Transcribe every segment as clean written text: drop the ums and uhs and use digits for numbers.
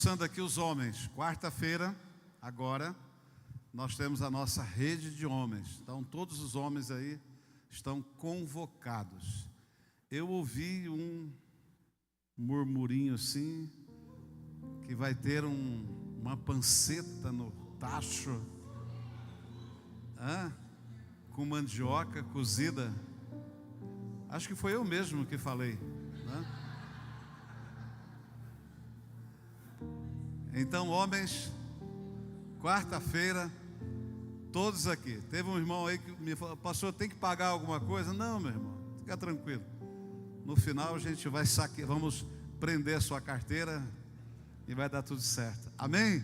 Começando aqui os homens, quarta-feira, agora, nós temos a nossa rede de homens. Então, todos os homens aí estão convocados. Eu ouvi um murmurinho assim, que vai ter uma panceta no tacho, com mandioca cozida. Acho que foi eu mesmo que falei, né? Então, homens, quarta-feira, todos aqui. Teve um irmão aí que me falou: pastor, tem que pagar alguma coisa? Não, meu irmão, fica tranquilo. No final a gente vai saquear, vamos prender a sua carteira e vai dar tudo certo. Amém?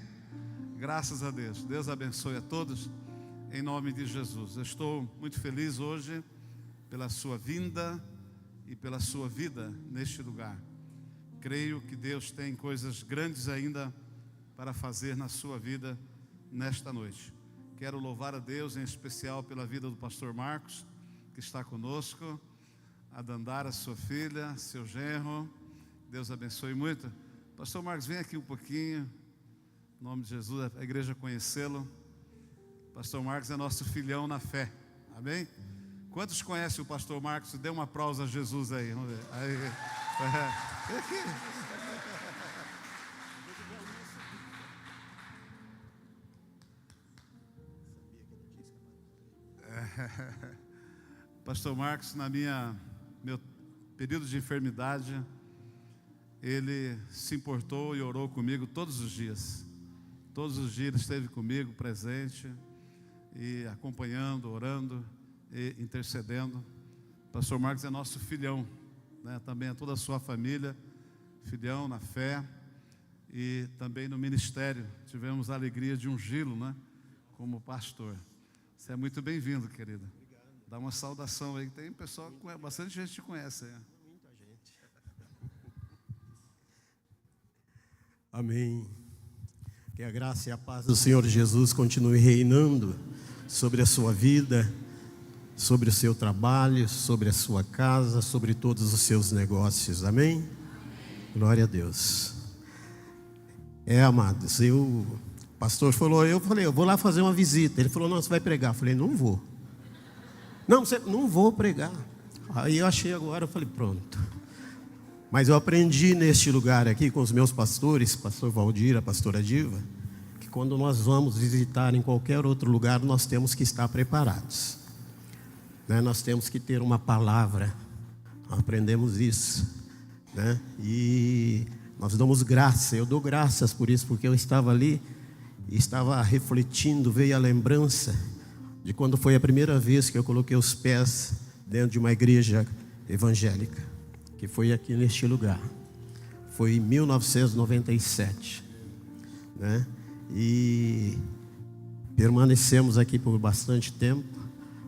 Graças a Deus. Deus abençoe a todos, em nome de Jesus. Eu estou muito feliz hoje pela sua vinda e pela sua vida neste lugar. Creio que Deus tem coisas grandes ainda para fazer na sua vida nesta noite. Quero louvar a Deus em especial pela vida do pastor Marcos, que está conosco, a Dandara, sua filha, seu genro. Deus abençoe muito. Pastor Marcos, vem aqui um pouquinho, em nome de Jesus, a igreja conhecê-lo. Pastor Marcos é nosso filhão na fé, amém? Quantos conhecem o pastor Marcos? Dê uma aplauso a Jesus aí, vamos ver. Aí. Vem aqui. Pastor Marcos, meu período de enfermidade, ele se importou e orou comigo todos os dias. Todos os dias ele esteve comigo, presente, e acompanhando, orando e intercedendo. Pastor Marcos é nosso filhão, né? Também é toda a sua família, filhão na fé e também no ministério. Tivemos a alegria de ungí-lo, né, como pastor. Você é muito bem-vindo, querido. Obrigado. Dá uma saudação aí, que tem pessoal, bastante gente te conhece. Muita gente. Amém. Que a graça e a paz do Senhor Jesus continue reinando sobre a sua vida, sobre o seu trabalho, sobre a sua casa, sobre todos os seus negócios. Amém? Amém. Glória a Deus. Amados, o pastor falou, eu vou lá fazer uma visita. Ele falou, não, você vai pregar. Eu falei, não vou. Não vou pregar. Aí eu achei agora, eu falei, pronto. Mas eu aprendi neste lugar aqui com os meus pastores, pastor Valdir, a pastora Diva, que quando nós vamos visitar em qualquer outro lugar, nós temos que estar preparados, né? Nós temos que ter uma palavra. Aprendemos isso, né? E nós damos graça. Eu dou graças por isso, porque eu estava ali e estava refletindo, veio a lembrança de quando foi a primeira vez que eu coloquei os pés dentro de uma igreja evangélica, que foi aqui neste lugar. Foi em 1997, né? E permanecemos aqui por bastante tempo.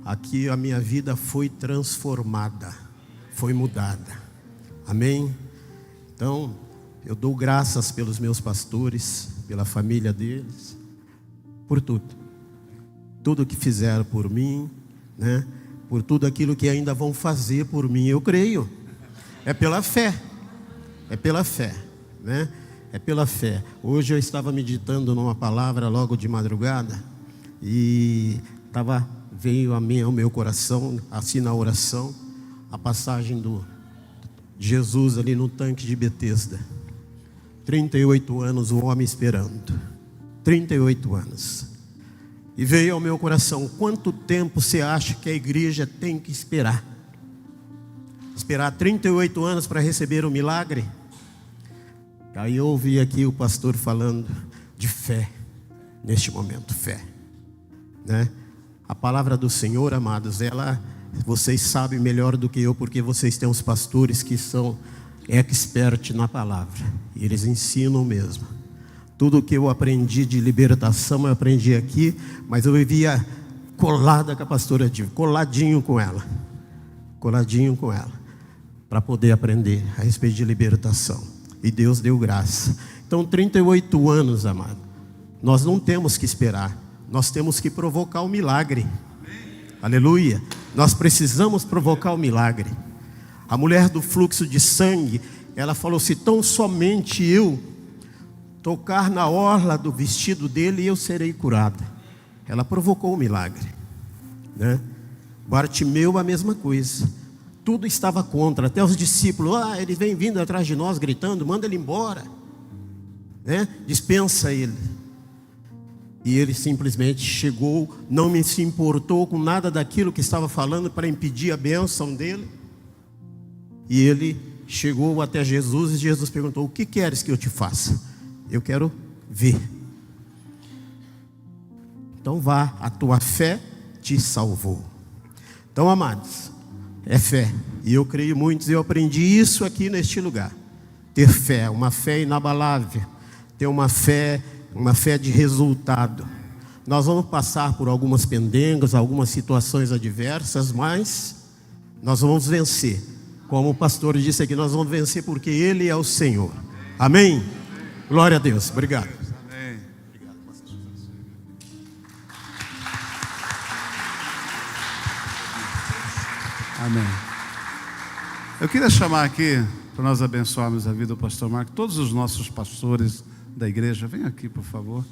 Aqui a minha vida foi transformada, foi mudada. Amém? Então, eu dou graças pelos meus pastores, pela família deles, por tudo que fizeram por mim, né? Por tudo aquilo que ainda vão fazer por mim. Eu creio, é pela fé, né? É pela fé. Hoje eu estava meditando numa palavra logo de madrugada e veio ao meu coração, assim na oração, a passagem do Jesus ali no tanque de Betesda. 38 anos o homem esperando, 38 anos. E veio ao meu coração, quanto tempo você acha que a igreja tem que esperar? Esperar 38 anos para receber o milagre? Aí eu ouvi aqui o pastor falando de fé, neste momento, fé, né? A palavra do Senhor, amados, vocês sabem melhor do que eu, porque vocês têm os pastores que são expert na palavra, e eles ensinam mesmo. Tudo que eu aprendi de libertação, eu aprendi aqui, mas eu vivia colada com a pastora Diva, coladinho com ela, para poder aprender a respeito de libertação, e Deus deu graça. Então 38 anos, amado, nós não temos que esperar, nós temos que provocar o milagre. Aleluia. Nós precisamos provocar o milagre. A mulher do fluxo de sangue, ela falou: se tão somente eu tocar na orla do vestido dele e eu serei curada. Ela provocou o milagre, né? Bartimeu, a mesma coisa. Tudo estava contra, até os discípulos, ele vem vindo atrás de nós gritando, manda ele embora, né? Dispensa ele. E ele simplesmente chegou, não se importou com nada daquilo que estava falando para impedir a bênção dele. E ele chegou até Jesus e Jesus perguntou: o que queres que eu te faça? Eu quero ver. Então vá, a tua fé te salvou. Então, amados, é fé. E eu creio muito, eu aprendi isso aqui neste lugar. Ter fé, uma fé inabalável. Ter uma fé de resultado. Nós vamos passar por algumas pendengas, algumas situações adversas, mas nós vamos vencer. Como o pastor disse aqui, nós vamos vencer porque Ele é o Senhor. Amém? Glória a Deus. Obrigado. Amém. Amém. Eu queria chamar aqui, para nós abençoarmos a vida do pastor Marcos, todos os nossos pastores da igreja. Vem aqui, por favor.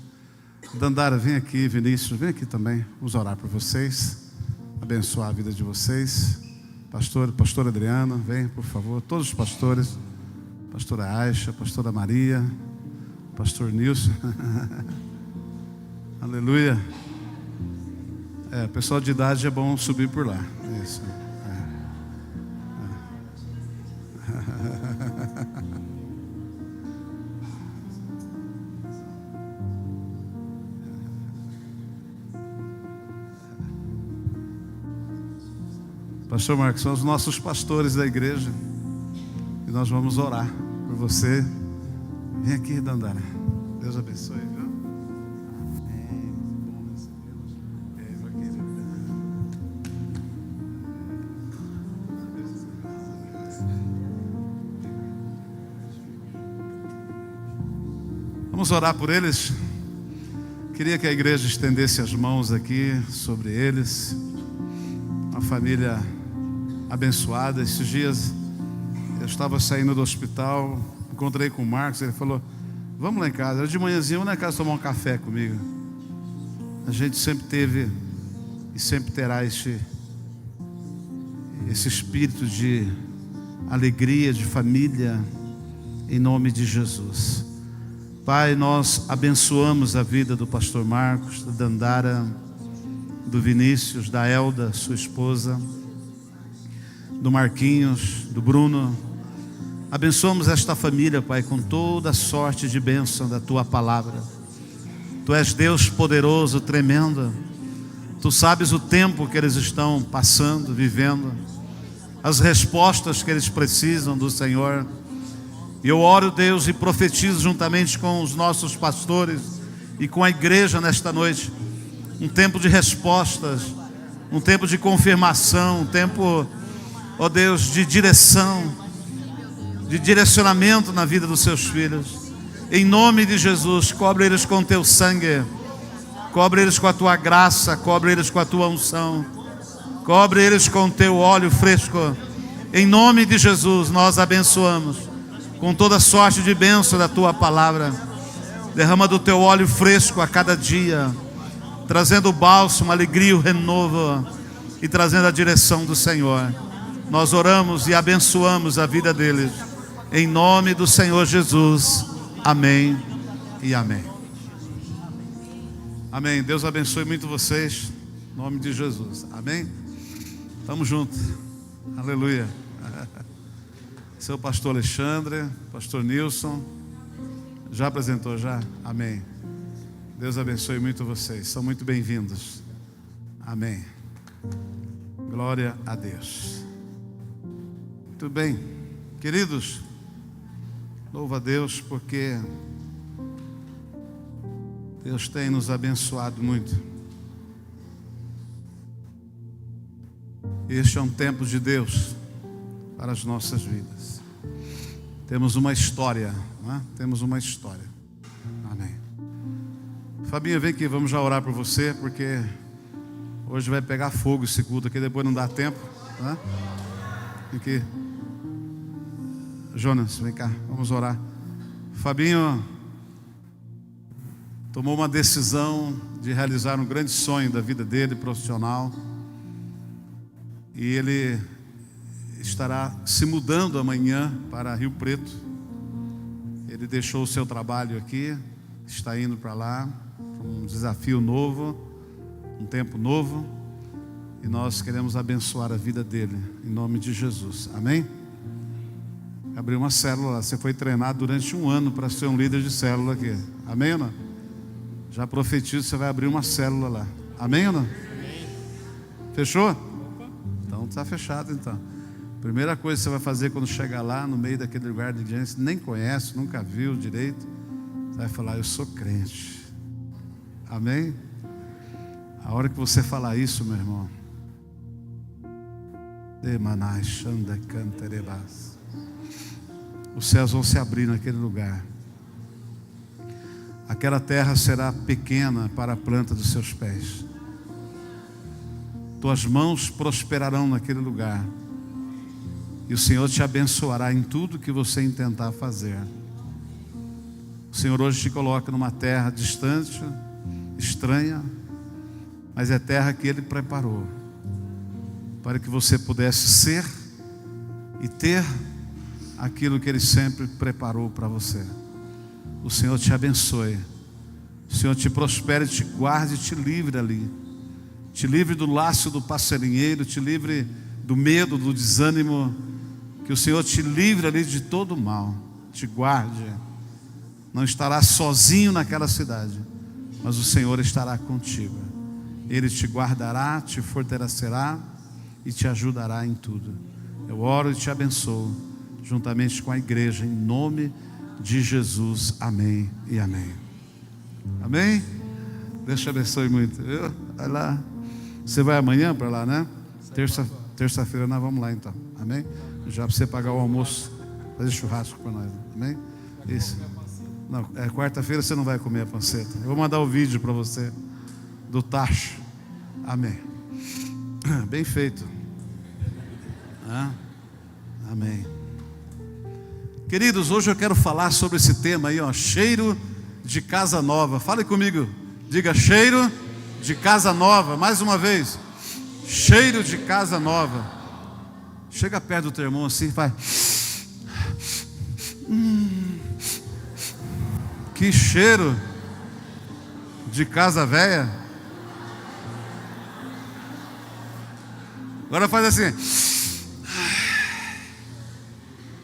Dandara, vem aqui. Vinícius, vem aqui também. Vamos orar por vocês, abençoar a vida de vocês. Pastor Adriana, vem, por favor. Todos os pastores. Pastora Aixa, pastora Maria, pastor Nilson. Aleluia. Pessoal de idade é bom subir por lá. Isso. Pastor Marcos, são os nossos pastores da igreja. E nós vamos orar por você. Vem aqui, Dandara. Deus abençoe, viu? Amém. Bom recebê-los. Vamos orar por eles. Queria que a igreja estendesse as mãos aqui sobre eles. Uma família abençoada. Esses dias eu estava saindo do hospital, encontrei com o Marcos, ele falou: vamos lá em casa. Era de manhãzinha, vamos lá em casa tomar um café comigo. A gente sempre teve e sempre terá esse espírito de alegria, de família, em nome de Jesus. Pai, nós abençoamos a vida do pastor Marcos, da Dandara, do Vinícius, da Elda, sua esposa, do Marquinhos, do Bruno. Abençoamos esta família, Pai, com toda sorte de bênção da Tua palavra. Tu és Deus poderoso, tremendo. Tu sabes o tempo que eles estão passando, vivendo, as respostas que eles precisam do Senhor. E eu oro, Deus, e profetizo juntamente com os nossos pastores e com a igreja nesta noite, um tempo de respostas, um tempo de confirmação, um tempo, ó Deus, de direção, de direcionamento na vida dos seus filhos. Em nome de Jesus, cobre eles com teu sangue, cobre eles com a tua graça, cobre eles com a tua unção, cobre eles com teu óleo fresco. Em nome de Jesus, nós abençoamos com toda sorte de bênção da tua palavra. Derrama do teu óleo fresco a cada dia, trazendo o bálsamo, a alegria, o renovo e trazendo a direção do Senhor. Nós oramos e abençoamos a vida deles, em nome do Senhor Jesus. Amém e amém. Amém. Deus abençoe muito vocês, em nome de Jesus. Amém. Tamo junto. Aleluia. Seu pastor Alexandre, pastor Nilson, já apresentou já? Amém. Deus abençoe muito vocês, são muito bem-vindos. Amém. Glória a Deus. Muito bem, queridos, louva a Deus porque Deus tem nos abençoado muito. Este é um tempo de Deus para as nossas vidas. Temos uma história, não é? Temos uma história. Amém. Fabinho, vem aqui, vamos já orar por você, porque hoje vai pegar fogo esse culto aqui, depois não dá tempo, não é? Vem aqui. Jonas, vem cá, vamos orar. Fabinho tomou uma decisão de realizar um grande sonho da vida dele, profissional. E ele estará se mudando amanhã para Rio Preto. Ele deixou o seu trabalho aqui, está indo para lá, um desafio novo, um tempo novo. E nós queremos abençoar a vida dele, em nome de Jesus. Amém? Abriu uma célula lá. Você foi treinado durante 1 ano para ser um líder de célula aqui. Amém ou não? Já profetizo, você vai abrir uma célula lá. Amém ou não? Amém. Fechou? Então está fechado então. Primeira coisa que você vai fazer quando chegar lá, no meio daquele lugar de gente que nem conhece, nunca viu direito, você vai falar: eu sou crente. Amém? A hora que você falar isso, meu irmão, os céus vão se abrir naquele lugar. Aquela terra será pequena para a planta dos seus pés. Tuas mãos prosperarão naquele lugar. E o Senhor te abençoará em tudo que você intentar fazer. O Senhor hoje te coloca numa terra distante, estranha, mas é terra que Ele preparou para que você pudesse ser e ter aquilo que Ele sempre preparou para você. O Senhor te abençoe, o Senhor te prospere, te guarde, te livre ali, te livre do laço do passarinheiro, te livre do medo, do desânimo. Que o Senhor te livre ali de todo o mal, te guarde. Não estará sozinho naquela cidade, mas o Senhor estará contigo. Ele te guardará, te fortalecerá e te ajudará em tudo. Eu oro e te abençoo, juntamente com a igreja, em nome de Jesus. Amém e amém. Amém? Deus te abençoe muito. Vai lá. Você vai amanhã para lá, né? Terça-feira nós vamos lá então. Amém? Já para você pagar o almoço, fazer churrasco para nós. Amém? Isso. Não, quarta-feira você não vai comer a panceta. Eu vou mandar o vídeo para você do tacho. Amém. Bem feito. Amém. Queridos, hoje eu quero falar sobre esse tema aí, ó, cheiro de casa nova. Fale comigo, diga: cheiro de casa nova. Mais uma vez, cheiro de casa nova. Chega perto do teu irmão assim e vai: que cheiro de casa velha. Agora faz assim.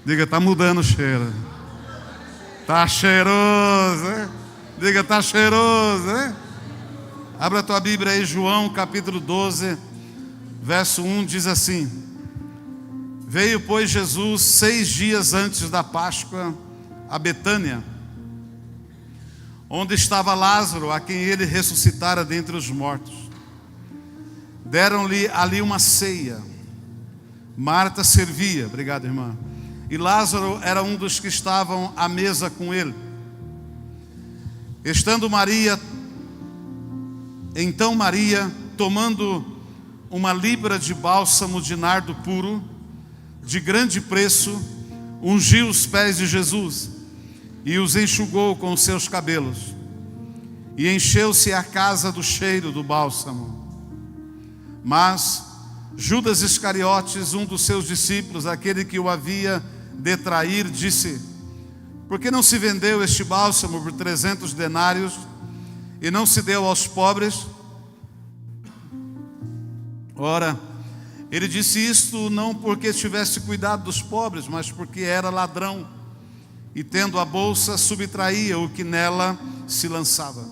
Diga: tá mudando o cheiro. Tá cheiroso, hein? Diga: tá cheiroso, hein? Abra a tua Bíblia aí, João capítulo 12, verso 1, diz assim: veio, pois, Jesus 6 dias antes da Páscoa a Betânia, onde estava Lázaro, a quem ele ressuscitara dentre os mortos. Deram-lhe ali uma ceia. Marta servia, obrigado, irmã, e Lázaro era um dos que estavam à mesa com ele. Então Maria, tomando uma libra de bálsamo de nardo puro, de grande preço, ungiu os pés de Jesus e os enxugou com os seus cabelos, e encheu-se a casa do cheiro do bálsamo. Mas Judas Iscariotes, um dos seus discípulos, aquele que o havia de trair, disse: por que não se vendeu este bálsamo por 300 denários e não se deu aos pobres? Ora, ele disse isto não porque tivesse cuidado dos pobres, mas porque era ladrão, e tendo a bolsa, subtraía o que nela se lançava.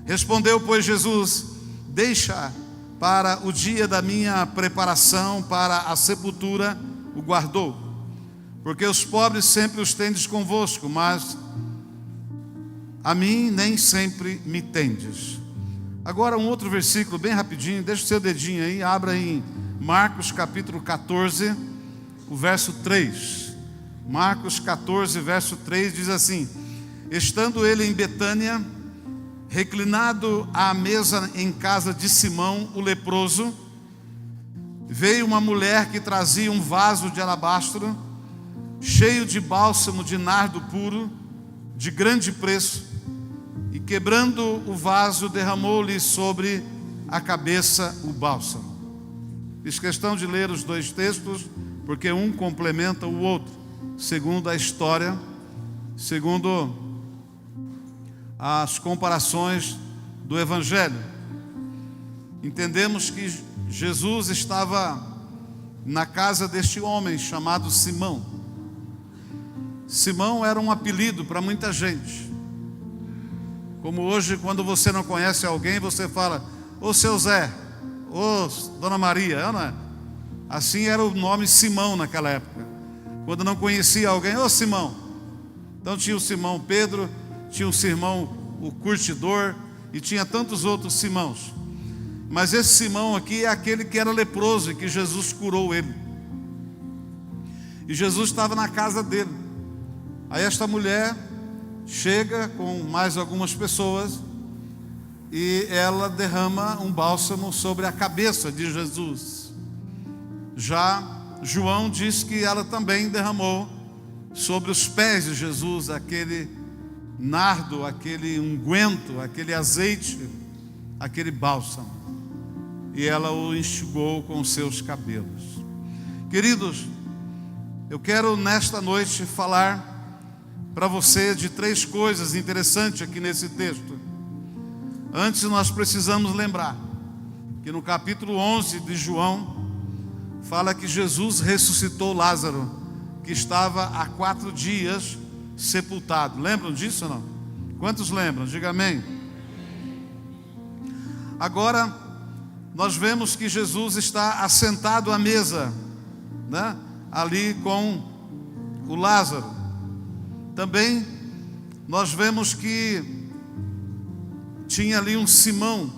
Respondeu, pois, Jesus: deixa para o dia da minha preparação para a sepultura o guardou, porque os pobres sempre os tendes convosco, mas a mim nem sempre me tendes. Agora um outro versículo bem rapidinho, deixa o seu dedinho aí, abra em Marcos capítulo 14, o verso 3. Marcos 14, verso 3 diz assim: estando ele em Betânia, reclinado à mesa em casa de Simão, o leproso, veio uma mulher que trazia um vaso de alabastro, cheio de bálsamo de nardo puro, de grande preço, e quebrando o vaso, derramou-lhe sobre a cabeça o bálsamo. Fiz questão de ler os dois textos, porque um complementa o outro, segundo a história, segundo as comparações do Evangelho. Entendemos que Jesus estava na casa deste homem chamado Simão. Simão era um apelido para muita gente. Como hoje, quando você não conhece alguém, você fala: ô seu Zé, ô Dona Maria, não é? Assim era o nome Simão naquela época. Quando não conhecia alguém: ô Simão. Então tinha o Simão Pedro, tinha o Simão o curtidor, e tinha tantos outros Simãos. Mas esse Simão aqui é aquele que era leproso e que Jesus curou ele. E Jesus estava na casa dele. Aí esta mulher chega com mais algumas pessoas e ela derrama um bálsamo sobre a cabeça de Jesus. Já João diz que ela também derramou sobre os pés de Jesus aquele nardo, aquele unguento, aquele azeite, aquele bálsamo. E ela o enxugou com os seus cabelos. Queridos, eu quero nesta noite falar para você de três coisas interessantes aqui nesse texto. Antes, nós precisamos lembrar que no capítulo 11 de João fala que Jesus ressuscitou Lázaro, que estava há 4 dias sepultado. Lembram disso ou não? Quantos lembram? Diga amém. Agora nós vemos que Jesus está assentado à mesa, né? Ali com o Lázaro. Também nós vemos que tinha ali um Simão,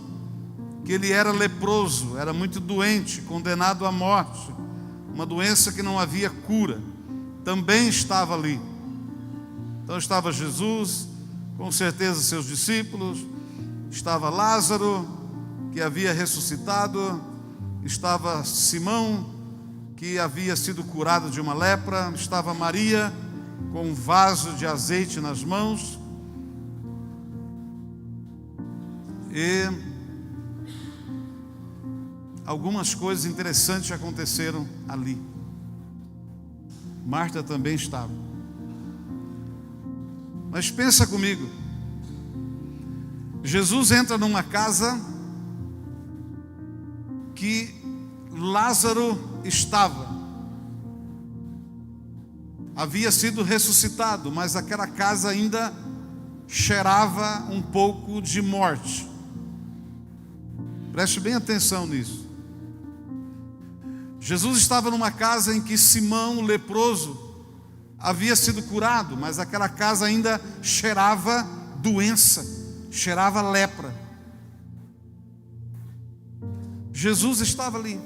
que ele era leproso, era muito doente, condenado à morte, uma doença que não havia cura, também estava ali. Então estava Jesus, com certeza seus discípulos, estava Lázaro, que havia ressuscitado, estava Simão, que havia sido curado de uma lepra, estava Maria, com um vaso de azeite nas mãos, e algumas coisas interessantes aconteceram ali. Marta também estava. Mas pensa comigo, Jesus entra numa casa que Lázaro estava. Havia sido ressuscitado, mas aquela casa ainda cheirava um pouco de morte. Preste bem atenção nisso. Jesus estava numa casa em que Simão, o leproso, havia sido curado, mas aquela casa ainda cheirava doença, cheirava lepra. Jesus estava ali.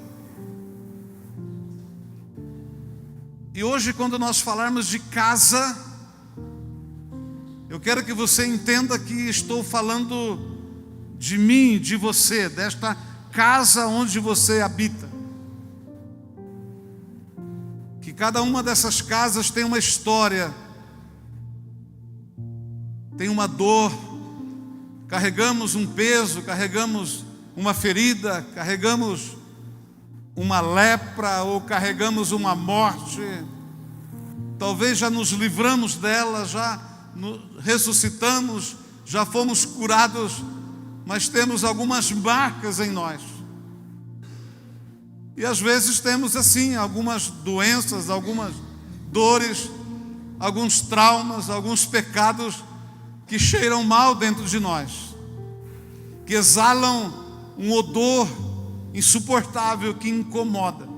E hoje, quando nós falarmos de casa, eu quero que você entenda que estou falando de mim, de você, desta casa onde você habita. Que cada uma dessas casas tem uma história, tem uma dor, carregamos um peso, carregamos uma ferida, carregamos uma lepra ou carregamos uma morte. Talvez já nos livramos dela, já ressuscitamos, já fomos curados, mas temos algumas marcas em nós. E às vezes temos assim algumas doenças, algumas dores, alguns traumas, alguns pecados que cheiram mal dentro de nós, que exalam um odor insuportável que incomoda.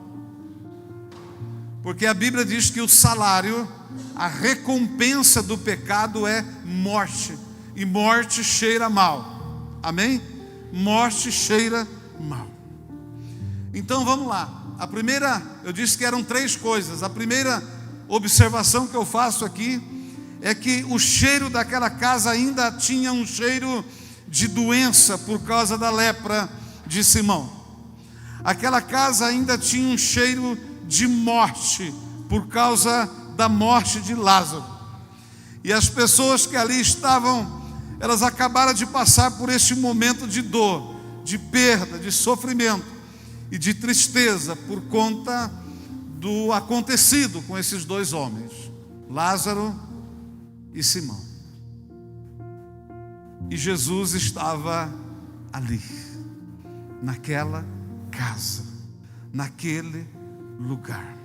Porque a Bíblia diz que o salário, a recompensa do pecado é morte, e morte cheira mal. Amém? Morte cheira mal. Então vamos lá. A primeira, eu disse que eram 3 coisas. A primeira observação que eu faço aqui é que o cheiro daquela casa ainda tinha um cheiro de doença por causa da lepra de Simão. Aquela casa ainda tinha um cheiro de morte por causa da morte de Lázaro. E as pessoas que ali estavam elas acabaram de passar por este momento de dor, de perda, de sofrimento e de tristeza por conta do acontecido com esses dois homens, Lázaro e Simão. E Jesus estava ali, naquela casa, naquele lugar.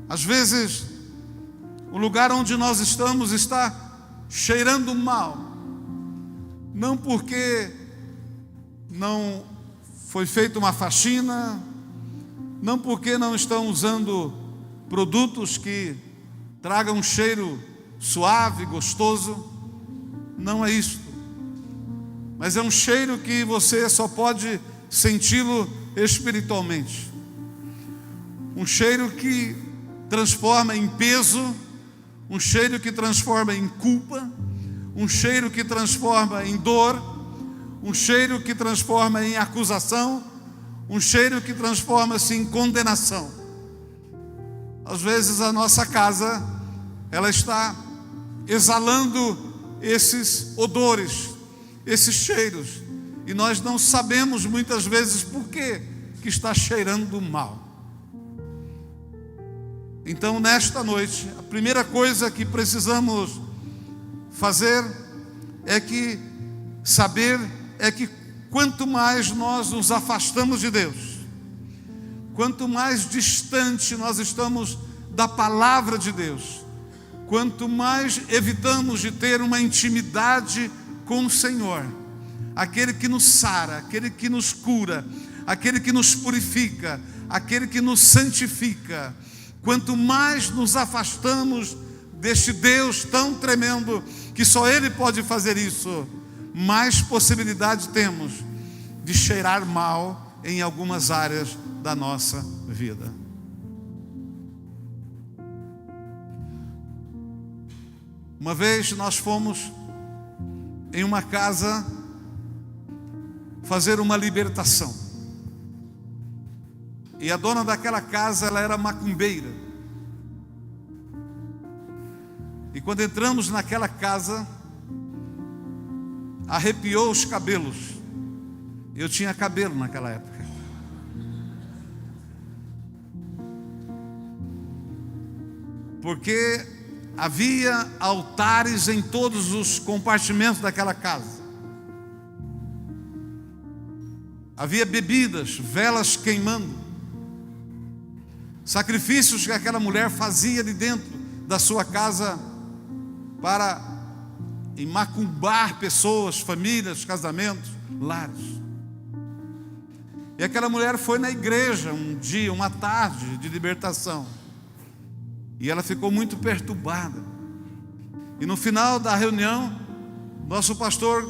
Às vezes, o lugar onde nós estamos está cheirando mal, não porque não foi feita uma faxina, não porque não estão usando produtos que tragam um cheiro suave, gostoso, não é isso, mas é um cheiro que você só pode senti-lo espiritualmente, um cheiro que transforma em peso, um cheiro que transforma em culpa, um cheiro que transforma em dor, um cheiro que transforma em acusação, um cheiro que transforma-se em condenação. Às vezes a nossa casa, ela está exalando esses odores, esses cheiros, e nós não sabemos muitas vezes por que está cheirando mal. Então, nesta noite, a primeira coisa que precisamos fazer saber que quanto mais nós nos afastamos de Deus, quanto mais distante nós estamos da palavra de Deus, quanto mais evitamos de ter uma intimidade com o Senhor, aquele que nos sara, aquele que nos cura, aquele que nos purifica, aquele que nos santifica, quanto mais nos afastamos deste Deus tão tremendo, que só Ele pode fazer isso, mais possibilidade temos de cheirar mal em algumas áreas da nossa vida. Uma vez nós fomos em uma casa fazer uma libertação. E a dona daquela casa, ela era macumbeira. E quando entramos naquela casa, arrepiou os cabelos. Eu tinha cabelo naquela época. Porque havia altares em todos os compartimentos daquela casa. Havia bebidas, velas queimando. Sacrifícios que aquela mulher fazia de dentro da sua casa para macumbar pessoas, famílias, casamentos, lares. E aquela mulher foi na igreja um dia, uma tarde de libertação, e ela ficou muito perturbada. E no final da reunião, nosso pastor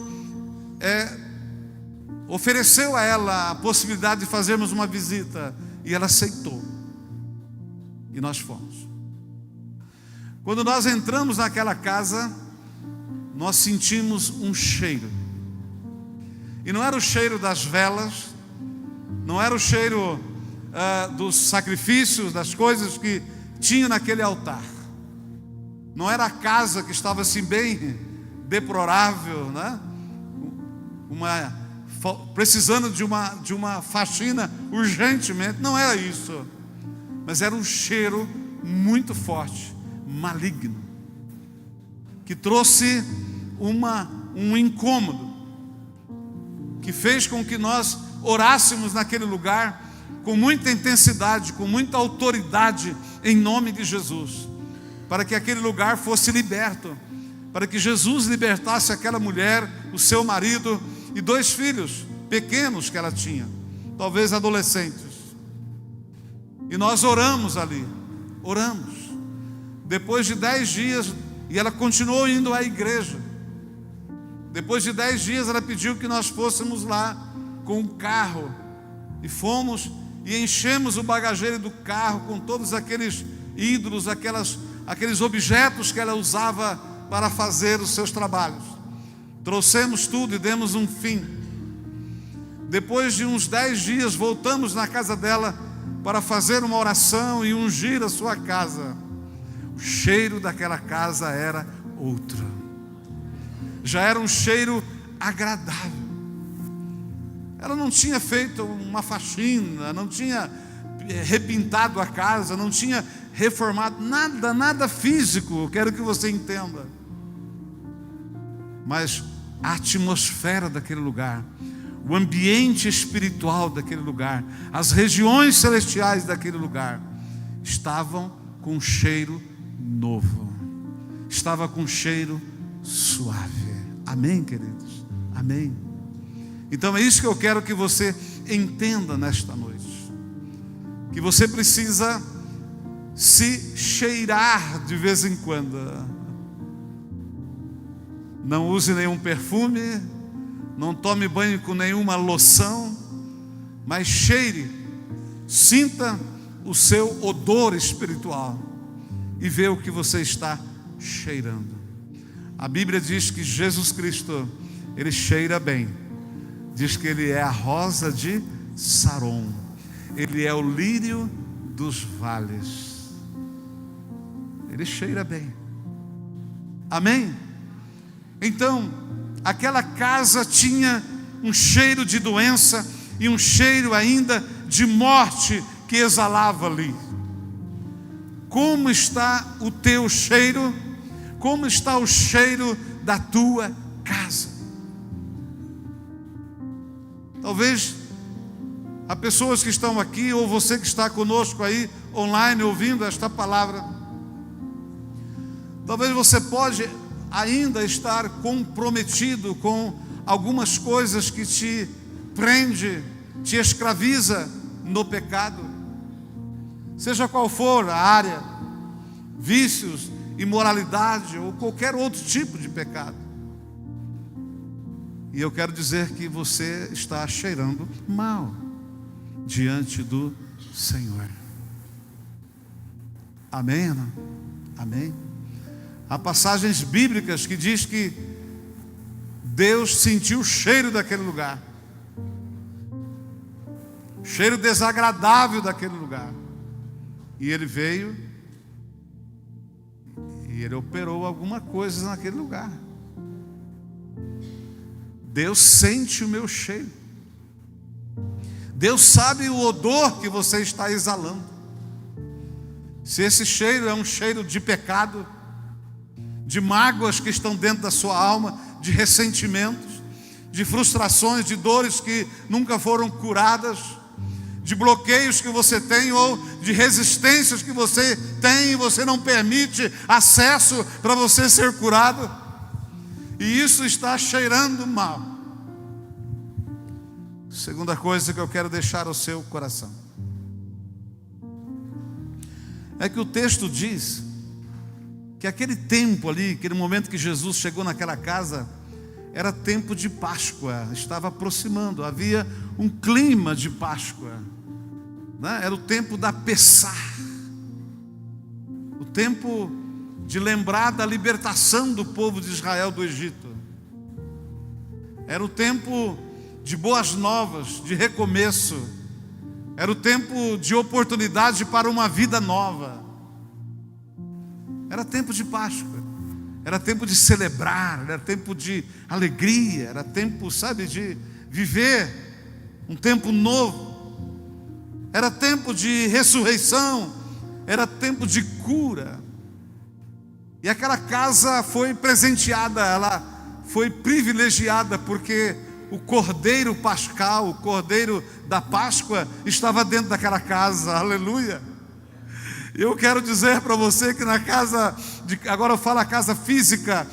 ofereceu a ela a possibilidade de fazermos uma visita, e ela aceitou. E nós fomos. Quando nós entramos naquela casa, nós sentimos um cheiro. E não era o cheiro das velas, não era o cheiro dos sacrifícios, das coisas que tinha naquele altar. Não era a casa que estava assim bem deplorável, né? Precisando de uma faxina urgentemente. Não era isso. Mas era um cheiro muito forte, maligno, que trouxe um incômodo, que fez com que nós orássemos naquele lugar com muita intensidade, com muita autoridade, em nome de Jesus, para que aquele lugar fosse liberto, para que Jesus libertasse aquela mulher, o seu marido e 2 filhos pequenos que ela tinha, talvez adolescentes. E nós oramos ali, oramos. Depois de 10 dias, e ela continuou indo à igreja. Depois de 10 dias, ela pediu que nós fôssemos lá com um carro. E fomos e enchemos o bagageiro do carro com todos aqueles ídolos, aqueles objetos que ela usava para fazer os seus trabalhos. Trouxemos tudo e demos um fim. Depois de uns 10 dias, voltamos na casa dela para fazer uma oração e ungir a sua casa. O cheiro daquela casa era outro. já era um cheiro agradável. Ela não tinha feito uma faxina, não tinha repintado a casa, não tinha reformado, nada físico, eu quero que você entenda. Mas a atmosfera daquele lugar, o ambiente espiritual daquele lugar, as regiões celestiais daquele lugar, estavam com um cheiro novo, estava com um cheiro suave. Amém, queridos? Amém. Então é isso que eu quero que você entenda nesta noite, que você precisa se cheirar de vez em quando. Não use nenhum perfume, não tome banho com nenhuma loção, mas cheire, sinta o seu odor espiritual e vê o que você está cheirando. A Bíblia diz que Jesus Cristo, Ele cheira bem. Diz que Ele é a rosa de Saron, Ele é o lírio dos vales. Ele cheira bem. Amém? Então, aquela casa tinha um cheiro de doença e um cheiro ainda de morte que exalava ali. Como está o teu cheiro? Como está o cheiro da tua casa? Talvez há pessoas que estão aqui, ou você que está conosco aí online ouvindo esta palavra, talvez você pode ainda estar comprometido com algumas coisas que te prende, te escraviza no pecado, seja qual for a área, vícios, imoralidade ou qualquer outro tipo de pecado. E eu quero dizer que você está cheirando mal diante do Senhor. Amém, irmão? Amém? Há passagens bíblicas que diz que Deus sentiu o cheiro daquele lugar, cheiro desagradável daquele lugar, e Ele veio e Ele operou alguma coisa naquele lugar. Deus sente o meu cheiro. Deus sabe o odor que você está exalando. Se esse cheiro é um cheiro de pecado, de mágoas que estão dentro da sua alma, de ressentimentos, de frustrações, de dores que nunca foram curadas, de bloqueios que você tem ou de resistências que você tem e você não permite acesso para você ser curado, e isso está cheirando mal. Segunda coisa que eu quero deixar ao seu coração é que o texto diz que aquele tempo ali, aquele momento que Jesus chegou naquela casa, era tempo de Páscoa, estava aproximando, havia um clima de Páscoa, né? Era o tempo da Pessah, o tempo de lembrar da libertação do povo de Israel do Egito, era o tempo de boas novas, de recomeço, era o tempo de oportunidade para uma vida nova, era tempo de Páscoa, era tempo de celebrar, era tempo de alegria, era tempo, sabe, de viver um tempo novo, era tempo de ressurreição, era tempo de cura. E aquela casa foi presenteada, ela foi privilegiada, porque o cordeiro pascal, o cordeiro da Páscoa, estava dentro daquela casa. Aleluia! Eu quero dizer para você que na casa, agora eu falo a casa física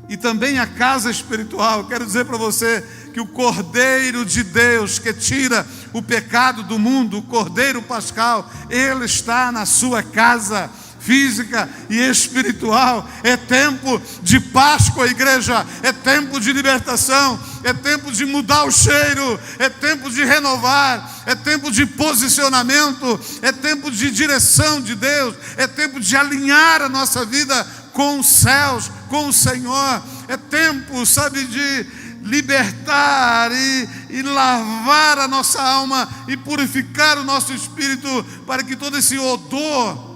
e também a casa espiritual, eu quero dizer para você que o Cordeiro de Deus que tira o pecado do mundo, o Cordeiro pascal, Ele está na sua casa física e espiritual. É tempo de Páscoa, igreja, é tempo de libertação, é tempo de mudar o cheiro, é tempo de renovar, é tempo de posicionamento, é tempo de direção de Deus, é tempo de alinhar a nossa vida com os céus, com o Senhor, é tempo, sabe, de libertar e lavar a nossa alma e purificar o nosso espírito, para que todo esse odor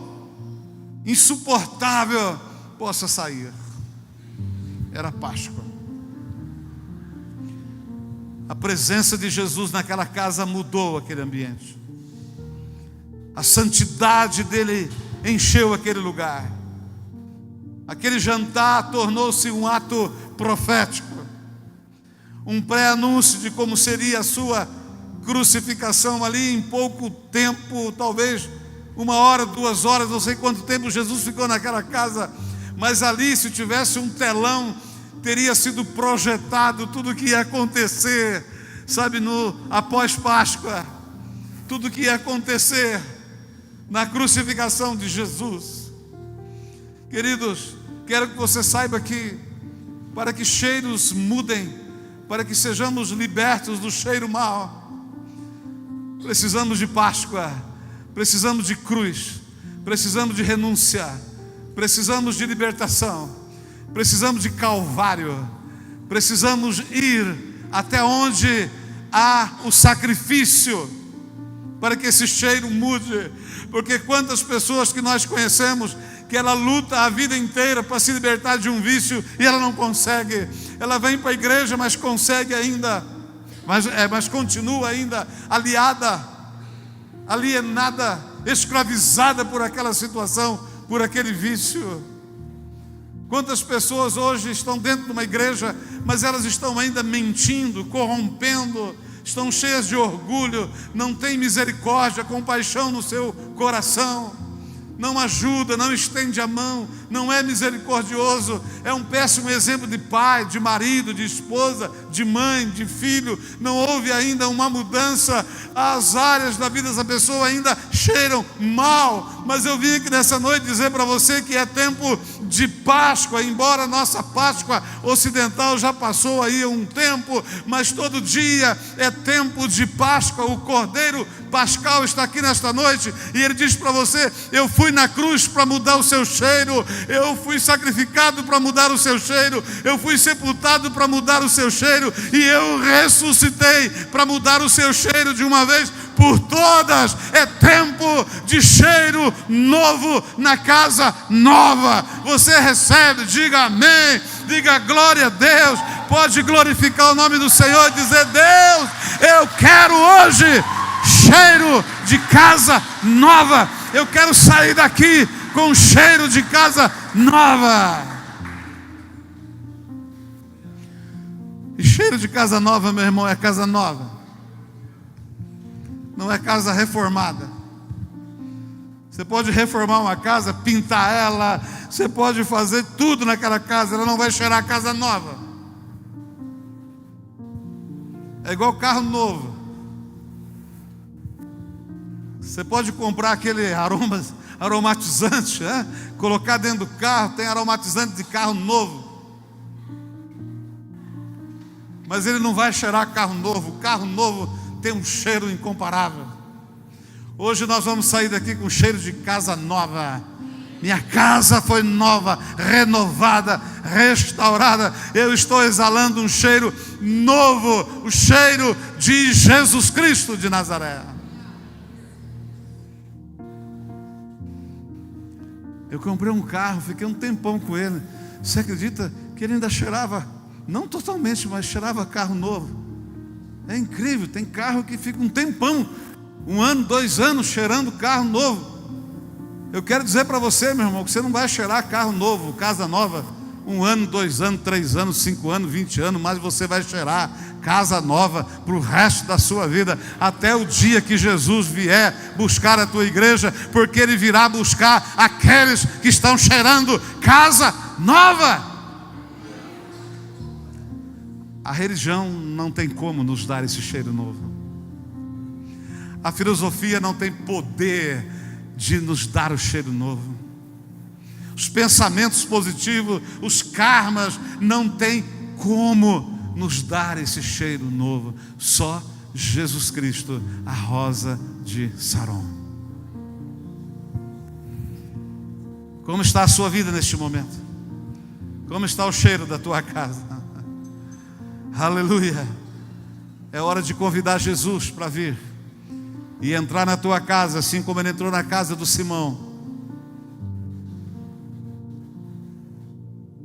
insuportável possa sair. Era Páscoa. A presença de Jesus naquela casa mudou aquele ambiente. A santidade dele encheu aquele lugar. Aquele jantar tornou-se um ato profético, um pré-anúncio de como seria a sua crucificação ali em pouco tempo, talvez 1 hora, 2 horas, não sei quanto tempo Jesus ficou naquela casa, mas ali, se tivesse um telão, teria sido projetado tudo o que ia acontecer, sabe, após Páscoa, tudo o que ia acontecer na crucificação de Jesus. Queridos, quero que você saiba que, para que cheiros mudem, para que sejamos libertos do cheiro mau, precisamos de Páscoa, precisamos de cruz, precisamos de renúncia, precisamos de libertação, precisamos de Calvário, precisamos ir até onde há o sacrifício, para que esse cheiro mude. Porque quantas pessoas que nós conhecemos, que ela luta a vida inteira para se libertar de um vício e ela não consegue. Ela vem para a igreja, mas consegue ainda, mas continua ainda alienada, escravizada por aquela situação, por aquele vício. Quantas pessoas hoje estão dentro de uma igreja, mas elas estão ainda mentindo, corrompendo, estão cheias de orgulho, não têm misericórdia, compaixão no seu coração, não ajuda, não estende a mão, não é misericordioso, é um péssimo exemplo de pai, de marido, de esposa, de mãe, de filho. Não houve ainda uma mudança, as áreas da vida dessa pessoa ainda cheiram mal. Mas eu vim aqui nessa noite dizer para você que é tempo de Páscoa, embora a nossa Páscoa ocidental já passou aí um tempo, mas todo dia é tempo de Páscoa. O Cordeiro Pascal está aqui nesta noite e ele diz para você: eu fui na cruz para mudar o seu cheiro, eu fui sacrificado para mudar o seu cheiro, eu fui sepultado para mudar o seu cheiro, e eu ressuscitei para mudar o seu cheiro de uma vez por todas. É tempo de cheiro novo na casa nova. Você recebe, diga amém, diga glória a Deus. Pode glorificar o nome do Senhor e dizer: Deus, eu quero hoje cheiro de casa nova. Eu quero sair daqui com cheiro de casa nova. E cheiro de casa nova, meu irmão, é casa nova, não é casa reformada. Você pode reformar uma casa, pintar ela, você pode fazer tudo naquela casa, ela não vai cheirar a casa nova. É igual carro novo. Você pode comprar aquele aromatizante, colocar dentro do carro, tem aromatizante de carro novo, mas ele não vai cheirar carro novo. O carro novo tem um cheiro incomparável. Hoje nós vamos sair daqui com cheiro de casa nova. Minha casa foi nova, renovada, restaurada. Eu estou exalando um cheiro novo, o cheiro de Jesus Cristo de Nazaré. Eu comprei um carro, fiquei um tempão com ele. Você acredita que ele ainda cheirava, não totalmente, mas cheirava carro novo? É incrível, tem carro que fica um tempão, 1 ano, 2 anos cheirando carro novo. Eu quero dizer para você, meu irmão, que você não vai cheirar carro novo, casa nova, 1 ano, 2 anos, 3 anos, 5 anos, 20 anos, mas você vai cheirar casa nova para o resto da sua vida, até o dia que Jesus vier buscar a tua igreja, porque Ele virá buscar aqueles que estão cheirando casa nova. A religião não tem como nos dar esse cheiro novo. A filosofia não tem poder de nos dar o cheiro novo. Os pensamentos positivos, os karmas, não tem como nos dar esse cheiro novo. Só Jesus Cristo, a rosa de Saron. Como está a sua vida neste momento? Como está o cheiro da tua casa? Aleluia. É hora de convidar Jesus para vir e entrar na tua casa, assim como Ele entrou na casa do Simão.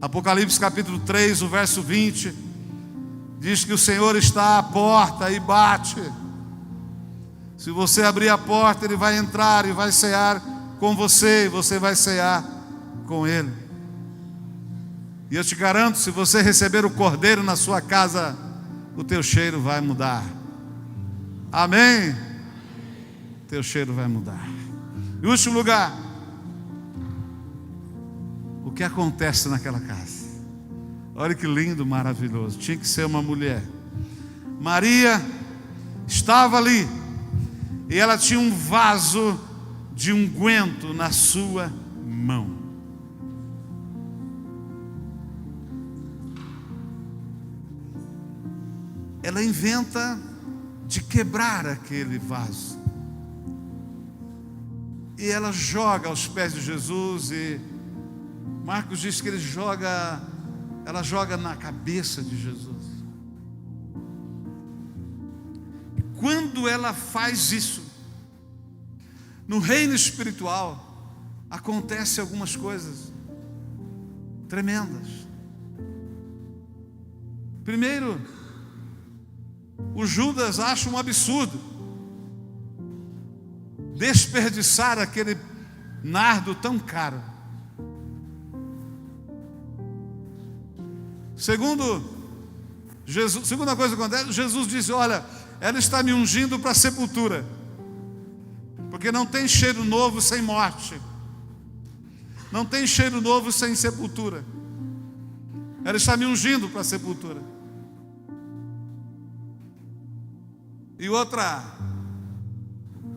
Apocalipse capítulo 3, o verso 20. Diz que o Senhor está à porta e bate. Se você abrir a porta, Ele vai entrar e vai cear com você, e você vai cear com Ele. E eu te garanto, se você receber o Cordeiro na sua casa, o teu cheiro vai mudar. Amém? Teu cheiro vai mudar. Em último lugar, o que acontece naquela casa? Olha que lindo, maravilhoso. Tinha que ser uma mulher. Maria estava ali e ela tinha um vaso de unguento na sua mão. Ela inventa de quebrar aquele vaso. E ela joga aos pés de Jesus, e Marcos diz que ela joga na cabeça de Jesus. E quando ela faz isso, no reino espiritual, acontecem algumas coisas tremendas. Primeiro, o Judas acha um absurdo desperdiçar aquele nardo tão caro. Segunda coisa que acontece, Jesus disse: olha, ela está me ungindo para a sepultura, porque não tem cheiro novo sem morte, não tem cheiro novo sem sepultura. Ela está me ungindo para a sepultura. E outra,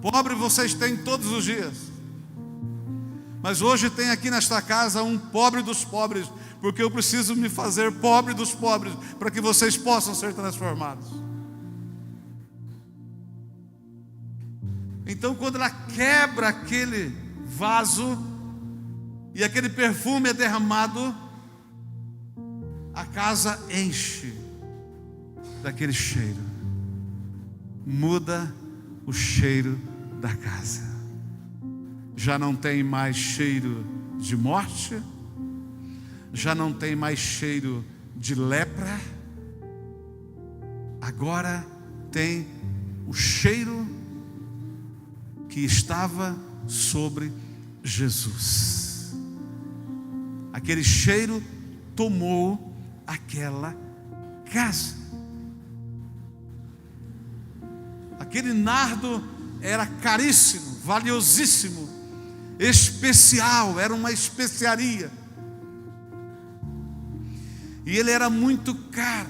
pobre vocês têm todos os dias, mas hoje tem aqui nesta casa um pobre dos pobres, porque eu preciso me fazer pobre dos pobres, para que vocês possam ser transformados. Então, quando ela quebra aquele vaso, e aquele perfume é derramado, a casa enche daquele cheiro. Muda o cheiro da casa. Já não tem mais cheiro de morte, já não tem mais cheiro de lepra, agora tem o cheiro que estava sobre Jesus. Aquele cheiro tomou aquela casa. Aquele nardo era caríssimo, valiosíssimo, especial, era uma especiaria. E ele era muito caro.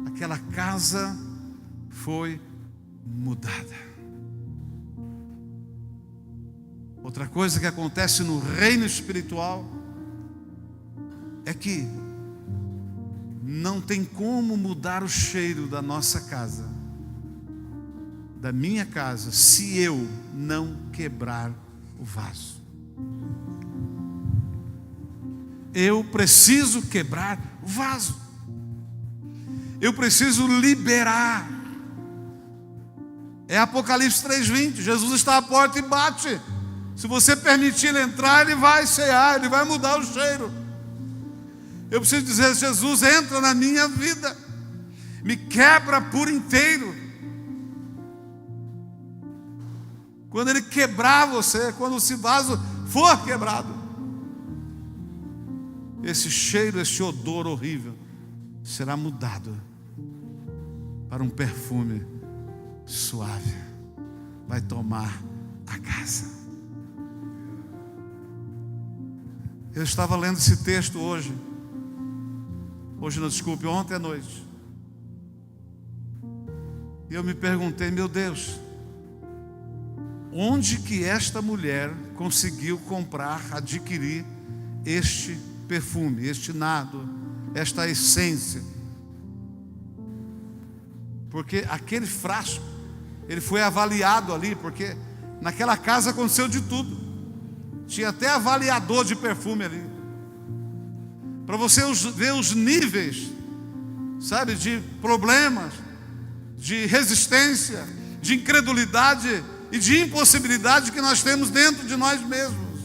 Aquela casa foi mudada. Outra coisa que acontece no reino espiritual é que não tem como mudar o cheiro da nossa casa, da minha casa, se eu não quebrar o vaso. Eu preciso quebrar o vaso. Eu preciso liberar. É Apocalipse 3:20. Jesus está à porta e bate. Se você permitir ele entrar, ele vai cear, ele vai mudar o cheiro. Eu preciso dizer: Jesus, entra na minha vida, me quebra por inteiro. Quando ele quebrar você, quando esse vaso for quebrado, esse cheiro, esse odor horrível será mudado para um perfume suave. Vai tomar a casa. Eu estava lendo esse texto ontem à noite. E eu me perguntei: meu Deus, onde que esta mulher conseguiu adquirir este perfume, este nardo, esta essência? Porque aquele frasco, ele foi avaliado ali, porque naquela casa aconteceu de tudo. Tinha até avaliador de perfume ali, para você ver os níveis, sabe, de problemas, de resistência, de incredulidade e de impossibilidade que nós temos dentro de nós mesmos.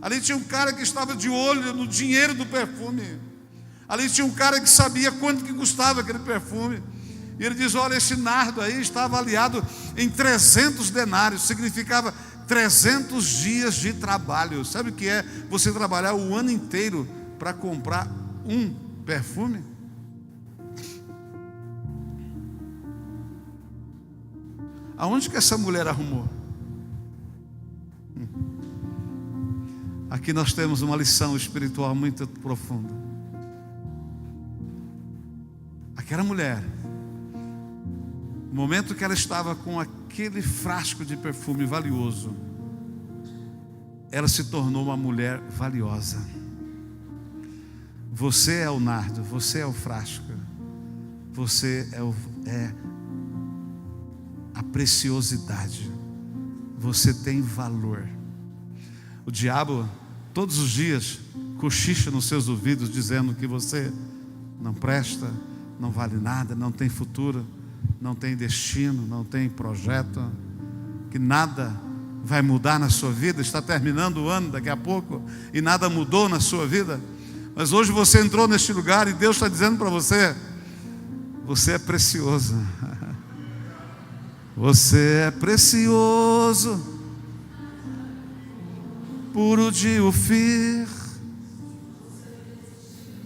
Ali tinha um cara que estava de olho no dinheiro do perfume. Ali tinha um cara que sabia quanto que custava aquele perfume. E ele diz: olha, esse nardo aí está avaliado em 300 denários. Significava 300 dias de trabalho. Sabe o que é você trabalhar o ano inteiro para comprar um perfume? Aonde que essa mulher arrumou? Aqui nós temos uma lição espiritual muito profunda. Aquela mulher, no momento que ela estava com aquele frasco de perfume valioso, ela se tornou uma mulher valiosa. Você é o nardo, você é o frasco, você é a preciosidade, você tem valor. O diabo todos os dias cochicha nos seus ouvidos dizendo que você não presta, não vale nada, não tem futuro, não tem destino, não tem projeto, que nada vai mudar na sua vida. Está terminando o ano daqui a pouco e nada mudou na sua vida. Mas hoje você entrou neste lugar e Deus está dizendo para você: você é precioso. Você é precioso, puro de Ofir.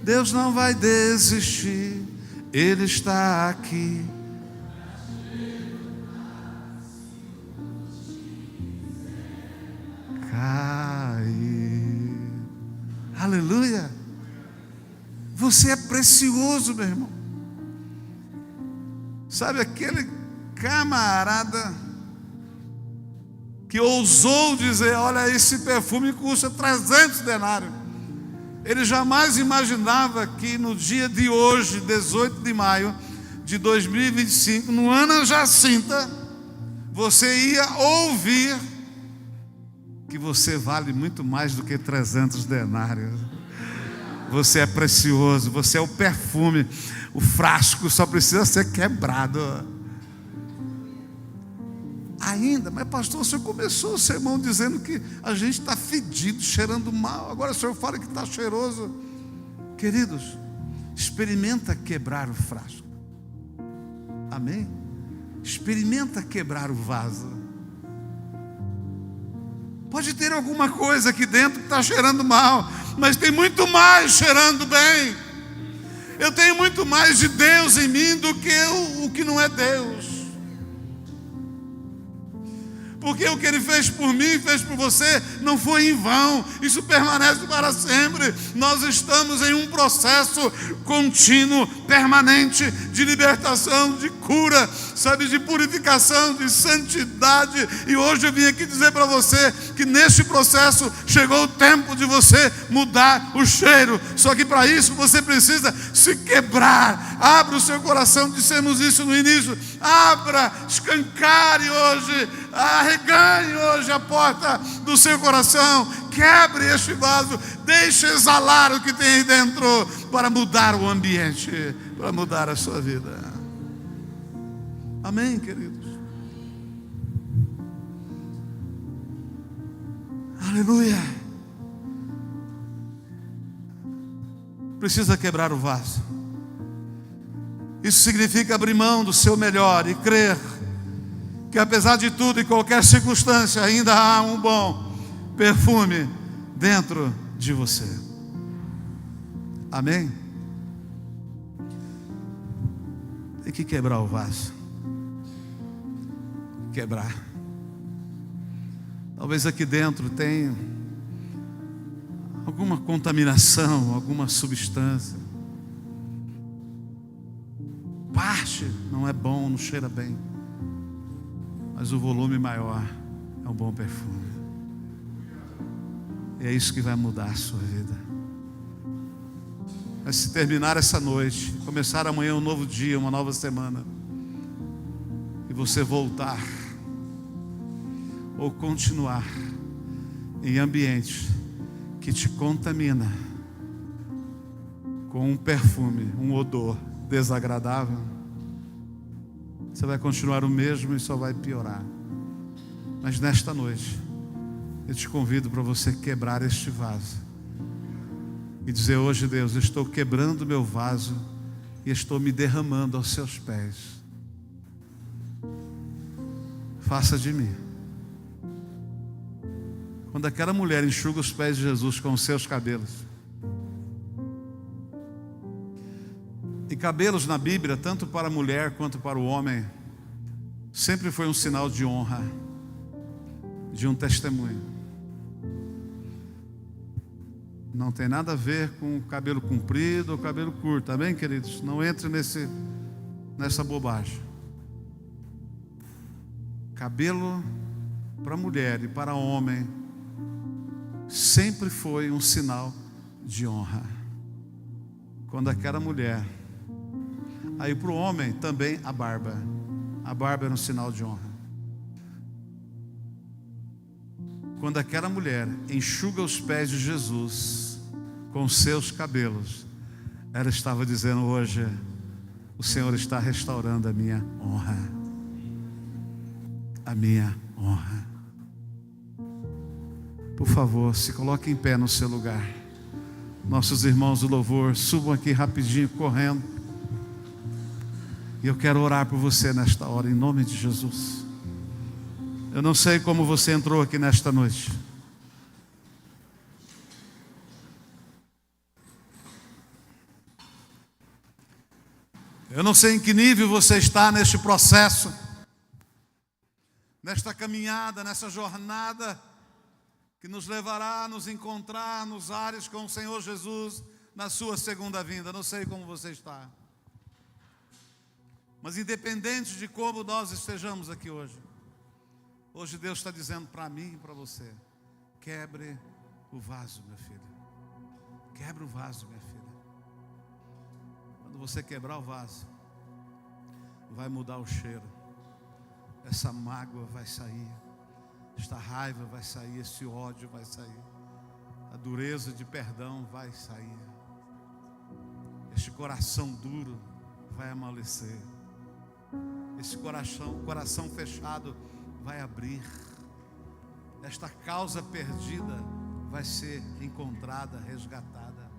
Deus não vai desistir, Ele está aqui. Cair. Aleluia. Você é precioso, meu irmão. Sabe aquele camarada que ousou dizer: olha, esse perfume custa 300 denários. Ele jamais imaginava que no dia de hoje, 18 de maio de 2025, no ano Jacinta, você ia ouvir que você vale muito mais do que 300 denários. Você é precioso, você é o perfume. O frasco só precisa ser quebrado. Ainda, mas pastor, o senhor começou o sermão dizendo que a gente está fedido, cheirando mal. Agora o senhor fala que está cheiroso. Queridos, experimenta quebrar o frasco. Amém? Experimenta quebrar o vaso. Pode ter alguma coisa aqui dentro que está cheirando mal, mas tem muito mais cheirando bem. Eu tenho muito mais de Deus em mim do que o que não é Deus. Porque o que Ele fez por mim, fez por você, não foi em vão. Isso permanece para sempre. Nós estamos em um processo contínuo, permanente, de libertação, de cura, sabe, de purificação, de santidade. E hoje eu vim aqui dizer para você que neste processo chegou o tempo de você mudar o cheiro. Só que para isso você precisa se quebrar. Abra o seu coração, dissemos isso no início. Abra, escancare hoje, arreganhe hoje a porta do seu coração, quebre este vaso, deixe exalar o que tem aí dentro para mudar o ambiente, para mudar a sua vida. Amém, queridos? Aleluia. Precisa quebrar o vaso. Isso significa abrir mão do seu melhor e crer que apesar de tudo, em qualquer circunstância, ainda há um bom perfume dentro de você. Amém? Tem que quebrar o vaso. Quebrar. Talvez aqui dentro tenha alguma contaminação, alguma substância. Parte não é bom, não cheira bem. Mas o volume maior é um bom perfume. E é isso que vai mudar a sua vida. Mas se terminar essa noite, começar amanhã um novo dia, uma nova semana, e você voltar ou continuar em ambiente que te contamina com um perfume, um odor desagradável, você vai continuar o mesmo e só vai piorar. Mas nesta noite, Eu te convido para você quebrar este vaso e dizer: hoje, Deus, eu estou quebrando meu vaso e estou me derramando aos seus pés. Faça de mim. Quando aquela mulher enxuga os pés de Jesus com os seus cabelos, e cabelos na Bíblia, tanto para a mulher quanto para o homem, sempre foi um sinal de honra, de um testemunho. Não tem nada a ver com cabelo comprido ou cabelo curto, amém, queridos? Não entre nessa bobagem. Cabelo para mulher e para homem sempre foi um sinal de honra. Quando aquela mulher, aí para o homem também a barba era um sinal de honra. Quando aquela mulher enxuga os pés de Jesus com seus cabelos, ela estava dizendo: hoje o Senhor está restaurando a minha honra. A minha honra. Por favor, se coloque em pé no seu lugar. Nossos irmãos do louvor, subam aqui rapidinho, correndo. E eu quero orar por você nesta hora, em nome de Jesus. Eu não sei como você entrou aqui nesta noite. Eu não sei em que nível você está neste processo, nesta caminhada, nessa jornada que nos levará a nos encontrar nos ares com o Senhor Jesus na sua segunda vinda. Não sei como você está, mas independente de como nós estejamos aqui hoje, Deus está dizendo para mim e para você: quebre o vaso, meu filho. Quebre o vaso, minha filha. Quando você quebrar o vaso, vai mudar o cheiro. Essa mágoa vai sair, esta raiva vai sair, esse ódio vai sair, a dureza de perdão vai sair, este coração duro vai amolecer, esse coração fechado vai abrir, esta causa perdida vai ser encontrada, resgatada,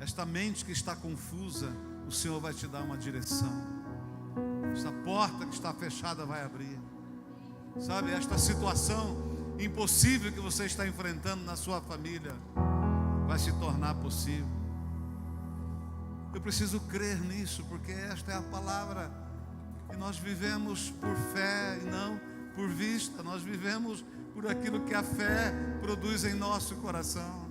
esta mente que está confusa, o Senhor vai te dar uma direção. Essa porta que está fechada vai abrir. Sabe, esta situação impossível que você está enfrentando na sua família vai se tornar possível. Eu preciso crer nisso, porque esta é a palavra. E nós vivemos por fé e não por vista. Nós vivemos por aquilo que a fé produz em nosso coração.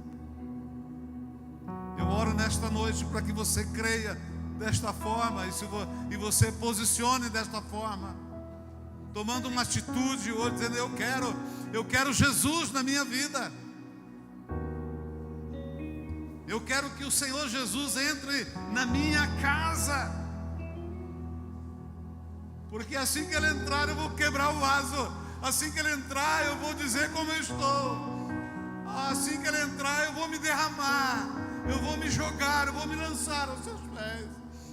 Eu oro nesta noite para que você creia desta forma e você posicione desta forma, tomando uma atitude hoje, dizendo: eu quero Jesus na minha vida. Eu quero que o Senhor Jesus entre na minha casa, porque assim que Ele entrar eu vou quebrar o vaso, assim que Ele entrar eu vou dizer como eu estou, assim que Ele entrar eu vou me derramar, eu vou me jogar, eu vou me lançar aos seus pés.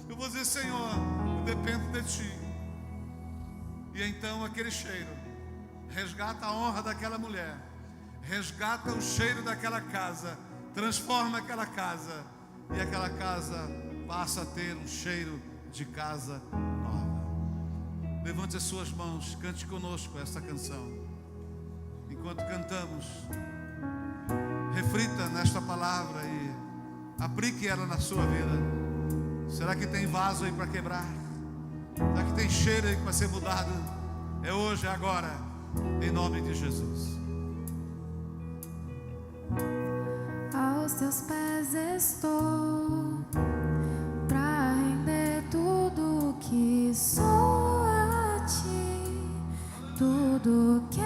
Eu vou dizer: Senhor, eu dependo de Ti. E então aquele cheiro resgata a honra daquela mulher, resgata o cheiro daquela casa, transforma aquela casa, e aquela casa passa a ter um cheiro de casa nova. Levante as suas mãos, cante conosco esta canção. Enquanto cantamos, reflita nesta palavra e aplique ela na sua vida. Será que tem vaso aí para quebrar? Será que tem cheiro aí que vai ser mudado? É hoje, é agora, em nome de Jesus. Aos teus pés estou, para render tudo que sou a Ti, tudo que